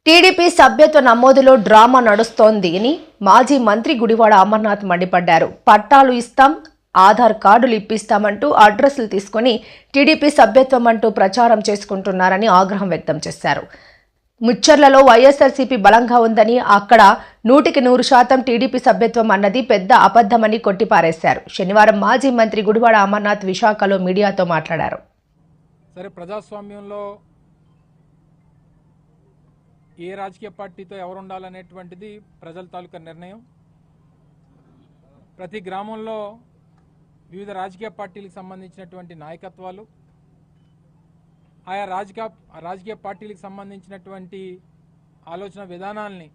TDP సభ్యత్వ నమోదులో drama నడుస్తోంది అని మాజీ మంత్రి గుడివాడ అమర్నాథ్ మండిపడ్డారు. పట్టాలు ఇస్తాం, ఆధార్ కార్డులు ఇప్పిస్తామంటూ అడ్రస్లు తీసుకుని టీడీపీ సభ్యత్వం అంటూ ప్రచారం చేసుకుంటున్నారని ఆగ్రహం వ్యక్తం చేశారు. ముచ్చర్లలో వైఎస్ఆర్సీపీ బలంగా ఉందని, అక్కడ 100% టీడీపీ సభ్యత్వం అన్నది పెద్ద అబద్ధమని కొట్టిపారేశారు. శనివారం మాజీ మంత్రి గుడివాడ అమర్నాథ్ విశాఖలో మీడియాతో మాట్లాడారు. సరే, ప్రజాస్వామ్యంలో ఏ రాజకీయ పార్టీతో ఎవరు ఉండాలనేటువంటిది ప్రజల తాలూకా నిర్ణయం. ప్రతి గ్రామంలో వివిధ రాజకీయ పార్టీలకు సంబంధించినటువంటి నాయకత్వాలు, ఆయా రాజకీయ పార్టీలకు సంబంధించినటువంటి ఆలోచన విధానాల్ని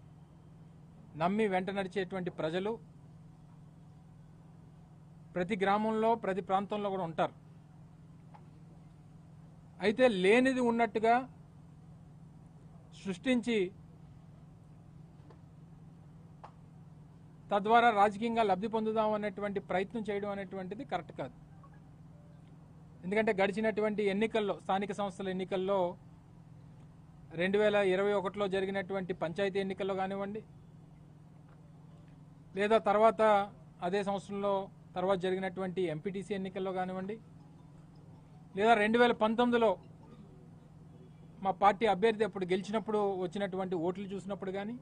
నమ్మి వెంట నడిచేటువంటి ప్రజలు ప్రతి గ్రామంలో ప్రతి ప్రాంతంలో కూడా ఉంటారు. అయితే లేనిది ఉన్నట్టుగా సృష్టించి తద్వారా రాజకీయంగా లబ్ధి పొందుదాం అనేటువంటి ప్రయత్నం చేయడం అనేటువంటిది కరెక్ట్ కాదు. ఎందుకంటే గడిచినటువంటి ఎన్నికల్లో, స్థానిక సంస్థల ఎన్నికల్లో 2021లో జరిగినటువంటి పంచాయతీ ఎన్నికల్లో కానివ్వండి, లేదా తర్వాత అదే సంవత్సరంలో తర్వాత జరిగినటువంటి ఎంపీటీసీ ఎన్నికల్లో కానివ్వండి, లేదా 2019లో మా పార్టీ అభ్యర్థి అప్పుడు గెలిచినప్పుడు వచ్చినటువంటి ఓట్లు చూసినప్పుడు కానీ,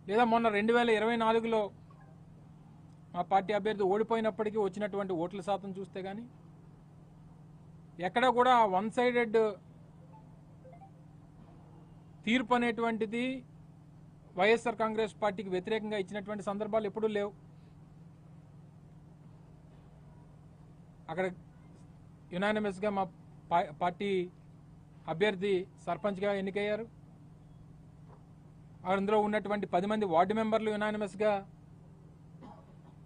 లేదా మొన్న 2024లో మా పార్టీ అభ్యర్థి ఓడిపోయినప్పటికీ వచ్చినటువంటి ఓట్ల శాతం చూస్తే కానీ ఎక్కడ కూడా వన్ సైడెడ్ తీర్పు అనేటువంటిది వైఎస్ఆర్ కాంగ్రెస్ పార్టీకి వ్యతిరేకంగా ఇచ్చినటువంటి సందర్భాలు ఎప్పుడూ లేవు. అక్కడ యునానిమస్గా మా పార్టీ అభ్యర్థి సర్పంచ్గా ఎన్నికయ్యారు. అందులో ఉన్నటువంటి 10 మంది వార్డు మెంబర్లు యునానిమస్గా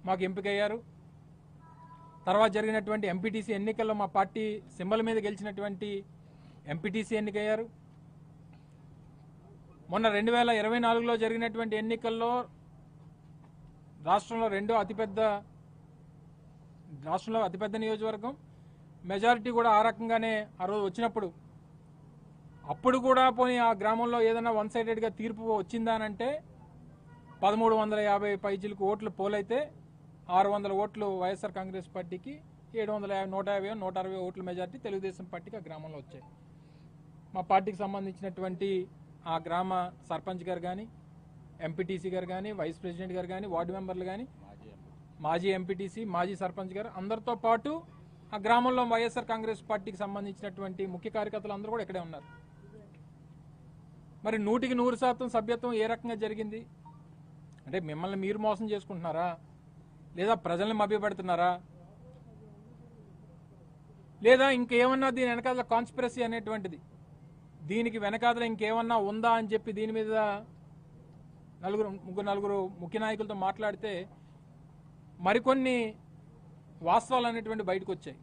మాకు ఎంపికయ్యారు. తర్వాత జరిగినటువంటి ఎంపీటీసీ ఎన్నికల్లో మా పార్టీ సింబల్ మీద గెలిచినటువంటి ఎంపీటీసీ ఎన్నికయ్యారు. మొన్న 2024లో జరిగినటువంటి ఎన్నికల్లో రాష్ట్రంలో అతిపెద్ద నియోజకవర్గం, మెజారిటీ కూడా ఆ రకంగానే ఆ రోజు వచ్చినప్పుడు, అప్పుడు కూడా పోనీ ఆ గ్రామంలో ఏదైనా వన్ సైడెడ్గా తీర్పు వచ్చిందానంటే 1350 పైచిలకు ఓట్లు పోలైతే 600 ఓట్లు వైఎస్ఆర్ కాంగ్రెస్ పార్టీకి, 750, 160 ఓట్ల మెజారిటీ తెలుగుదేశం పార్టీకి ఆ గ్రామంలో వచ్చాయి. మా పార్టీకి సంబంధించినటువంటి ఆ గ్రామ సర్పంచ్ గారు కానీ, ఎంపీటీసీ గారు కానీ, వైస్ ప్రెసిడెంట్ గారు కానీ, వార్డు మెంబర్లు కానీ, మాజీ ఎంపీటీసీ, మాజీ సర్పంచ్ గారు అందరితో పాటు ఆ గ్రామంలో వైఎస్ఆర్ కాంగ్రెస్ పార్టీకి సంబంధించినటువంటి ముఖ్య కార్యకర్తలు అందరూ కూడా ఇక్కడే ఉన్నారు. మరి 100% సభ్యత్వం ఏ రకంగా జరిగింది అంటే మిమ్మల్ని మీరు మోసం చేసుకుంటున్నారా, లేదా ప్రజల్ని మభ్యపెడుతున్నారా, లేదా ఇంకేమన్నా దీని వెనకాల కాన్స్పిరసీ అనేటువంటిది, దీనికి వెనకాల ఇంకేమన్నా ఉందా అని చెప్పి దీని మీద నలుగురు ముఖ్య నాయకులతో మాట్లాడితే మరికొన్ని వాస్తవాలు అనేటువంటి బయటకు వచ్చాయి.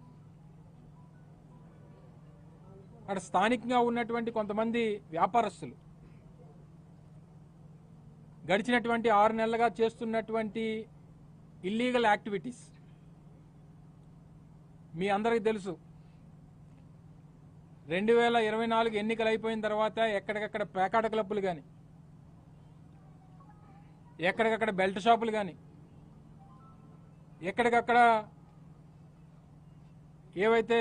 అక్కడ స్థానికంగా ఉన్నటువంటి కొంతమంది వ్యాపారస్తులు గడిచినటువంటి 6 నెలలుగా చేస్తున్నటువంటి ఇల్లీగల్ యాక్టివిటీస్ మీ అందరికీ తెలుసు. 2024 ఎన్నికలు అయిపోయిన తర్వాత ఎక్కడికక్కడ పేకాట క్లబ్బులు కానీ, ఎక్కడికక్కడ బెల్ట్ షాపులు కానీ, ఎక్కడికక్కడ ఏవైతే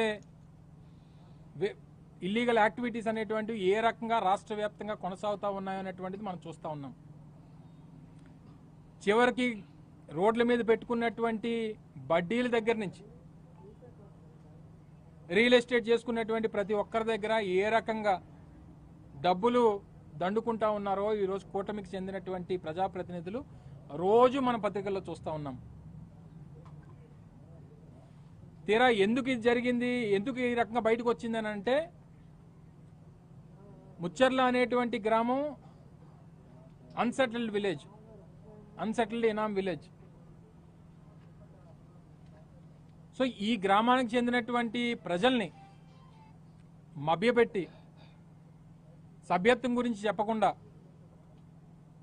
ఇల్లీగల్ యాక్టివిటీస్ అనేటువంటివి ఏ రకంగా రాష్ట్ర వ్యాప్తంగా కొనసాగుతూ ఉన్నాయనేటువంటిది మనం చూస్తూ ఉన్నాం. చివరికి రోడ్ల మీద పెట్టుకున్నటువంటి బడ్డీల దగ్గర నుంచి రియల్ ఎస్టేట్ చేసుకున్నటువంటి ప్రతి ఒక్కరి దగ్గర ఏ రకంగా డబ్బులు దండుకుంటా ఉన్నారో ఈరోజు కూటమికి చెందినటువంటి ప్రజాప్రతినిధులు రోజు మన పత్రికల్లో చూస్తూ ఉన్నాం. తీరా ఎందుకు ఇది జరిగింది, ఎందుకు ఈ రకంగా బయటకు వచ్చిందని అంటే, ముచ్చర్ల అనేటువంటి గ్రామం అన్సెటిల్డ్ ఇనాం విలేజ్. సో ఈ గ్రామానికి చెందినటువంటి ప్రజల్ని మభ్యపెట్టి సభ్యత్వం గురించి చెప్పకుండా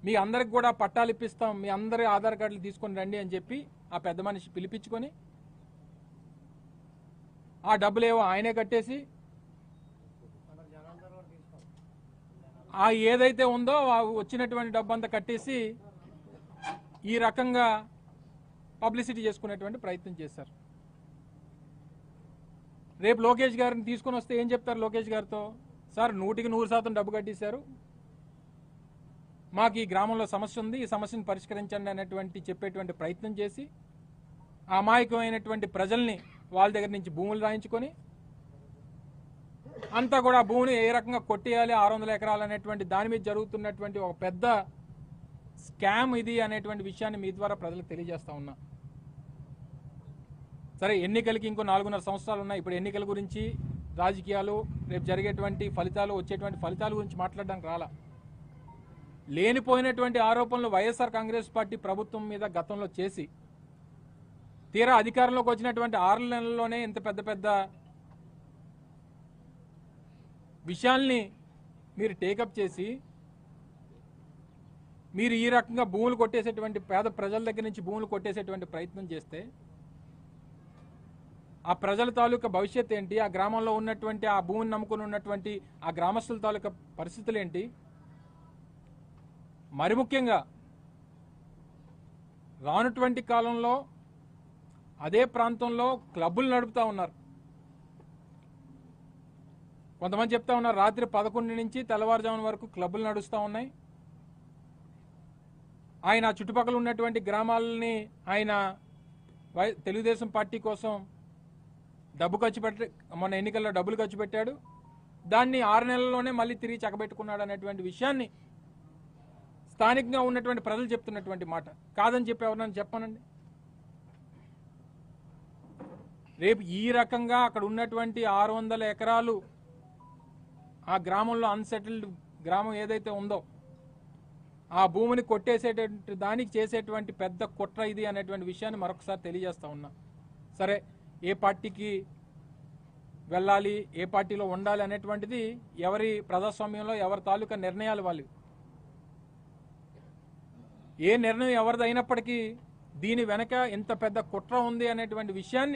మీ అందరికి కూడా పట్టాలు ఇప్పిస్తాం, మీ అందరి ఆధార్ కార్డులు తీసుకొని రండి అని చెప్పి ఆ పెద్ద మనిషి పిలిపించుకొని ఆ డబ్బులేవో ఆయనే కట్టేసి ఆ ఏదైతే ఉందో ఆ వచ్చినటువంటి డబ్బంతా కట్టేసి ఈ రకంగా పబ్లిసిటీ చేసుకునేటువంటి ప్రయత్నం చేశారు. రేపు లోకేష్ గారిని తీసుకొని వస్తే ఏం చెప్తారు లోకేష్ గారితో? సార్ 100% డబ్బు కట్టేశారు, మాకు ఈ గ్రామంలో సమస్య ఉంది, ఈ సమస్యను పరిష్కరించండి అనేటువంటి చెప్పేటువంటి ప్రయత్నం చేసి అమాయకమైనటువంటి ప్రజల్ని వాళ్ళ దగ్గర నుంచి భూములు రాయించుకొని అంతా కూడా భూమిని ఏ రకంగా కొట్టేయాలి 600 ఎకరాలు అనేటువంటి దాని మీద జరుగుతున్నటువంటి ఒక పెద్ద స్కామ్ ఇది అనేటువంటి విషయాన్ని మీ ద్వారా ప్రజలకు తెలియజేస్తా ఉన్నా. సరే, ఎన్నికలకి ఇంకో 4.5 సంవత్సరాలు ఉన్నాయి. ఇప్పుడు ఎన్నికల గురించి, రాజకీయాలు, రేపు జరిగేటువంటి ఫలితాలు, వచ్చేటువంటి ఫలితాల గురించి మాట్లాడడానికి రాలా. లేనిపోయినటువంటి ఆరోపణలు వైఎస్ఆర్ కాంగ్రెస్ పార్టీ ప్రభుత్వం మీద గతంలో చేసి తీరా అధికారంలోకి వచ్చినటువంటి 6 నెలల్లోనే ఇంత పెద్ద పెద్ద విషయాల్ని మీరు టేకప్ చేసి మీరు ఈ రకంగా భూములు కొట్టేసేటువంటి, పేద ప్రజల దగ్గర నుంచి భూములు కొట్టేసేటువంటి ప్రయత్నం చేస్తే ఆ ప్రజల తాలూకా భవిష్యత్ ఏంటి? ఆ గ్రామంలో ఉన్నటువంటి, ఆ భూమిని నమ్ముకుని ఉన్నటువంటి ఆ గ్రామస్తుల తాలూకా పరిస్థితులు ఏంటి? మరి ముఖ్యంగా రానటువంటి కాలంలో అదే ప్రాంతంలో క్లబ్బులు నడుపుతా ఉన్నారు. కొంతమంది చెప్తా ఉన్నారు రాత్రి 11 నుంచి తెల్లవారుజామున వరకు క్లబ్బులు నడుస్తూ ఉన్నాయి. ఆయన చుట్టుపక్కల ఉన్నటువంటి గ్రామాలని ఆయన తెలుగుదేశం పార్టీ కోసం డబ్బు ఖర్చు పెట్టి, మొన్న ఎన్నికల్లో డబ్బులు ఖర్చు పెట్టాడు, దాన్ని 6 నెలల్లోనే మళ్ళీ తిరిగి చక్కబెట్టుకున్నాడు అనేటువంటి విషయాన్ని స్థానికంగా ఉన్నటువంటి ప్రజలు చెప్తున్నటువంటి మాట. కాదని చెప్పి ఎవరన్నా చెప్పానండి? రేపు ఈ రకంగా అక్కడ ఉన్నటువంటి 600 ఎకరాలు ఆ గ్రామంలో అన్సెటిల్డ్ గ్రామం ఏదైతే ఉందో ఆ భూమిని కొట్టేసేటువంటి దానికి చేసేటువంటి పెద్ద కుట్ర ఇది అనేటువంటి విషయాన్ని మరొకసారి తెలియజేస్తా ఉన్నా. సరే, ఏ పార్టీకి వెళ్ళాలి, ఏ పార్టీలో ఉండాలి అనేటువంటిది ఎవరి ప్రజాస్వామ్యంలో ఎవరి తాలూకా నిర్ణయాలు వాళ్ళు. ఏ నిర్ణయం ఎవరిది అయినప్పటికీ దీని వెనక ఇంత పెద్ద కుట్ర ఉంది అనేటువంటి విషయాన్ని